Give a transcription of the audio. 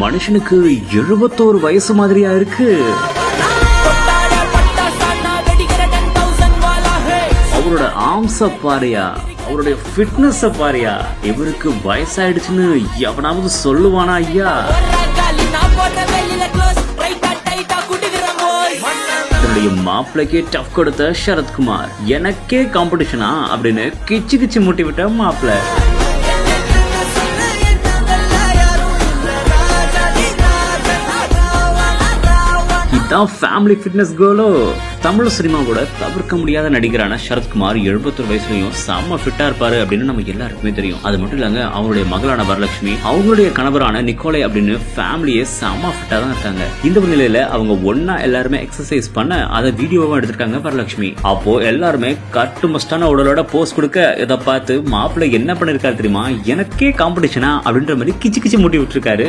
மனுஷனுக்கு 71 வயசு மாதிரியா இருக்கு. அவரோட ஆர்ம்ஸ பாரியா, அவருடைய ஃபிட்னஸ் பாரியா. இவருக்கு வயசாயிடுச்சுன்னு எவனாவது சொல்லுவானா ஐயா? தன்னுடைய மாப்பிளைக்கே டஃப் கொடுத்த சரத்குமார் எனக்கே காம்படிஷனா அப்படின்னு கிச்சு கிச்சு மூட்டி விட்ட மாப்பிள்ள. இதான் ஃபேமிலி ஃபிட்னஸ் கோலோ. தமிழ் சினிமா கூட தவிர்க்க முடியாத நடிகரான சரத்குமார் 71 வயசுலயும் செம்ம ஃபிட்டா இருப்பாரு அப்படின்னு நம்ம எல்லாருக்குமே தெரியும். அது மட்டும் இல்லங்க, அவருடைய மகளான வரலட்சுமி, அவங்களுடைய கணவரான நிக்கோலை அப்படின்னு ஃபேமிலியே செம்ம ஃபிட்டா தான் இருக்காங்க. இந்த நிலையில அவங்க ஒன்னா எல்லாருமே எக்ஸசைஸ் பண்ண அதை வீடியோவா எடுத்திருக்காங்க வரலட்சுமி. அப்போ எல்லாருமே கட்டு மஸ்டான உடலோட போஸ் கொடுக்க இதை பார்த்து மாப்பிள்ளை என்ன பண்ணிருக்காரு தெரியுமா? எனக்கே காம்படிஷனா அப்படின்ற மாதிரி கிச்சு கிச்சு மூட்டி விட்டுருக்காரு.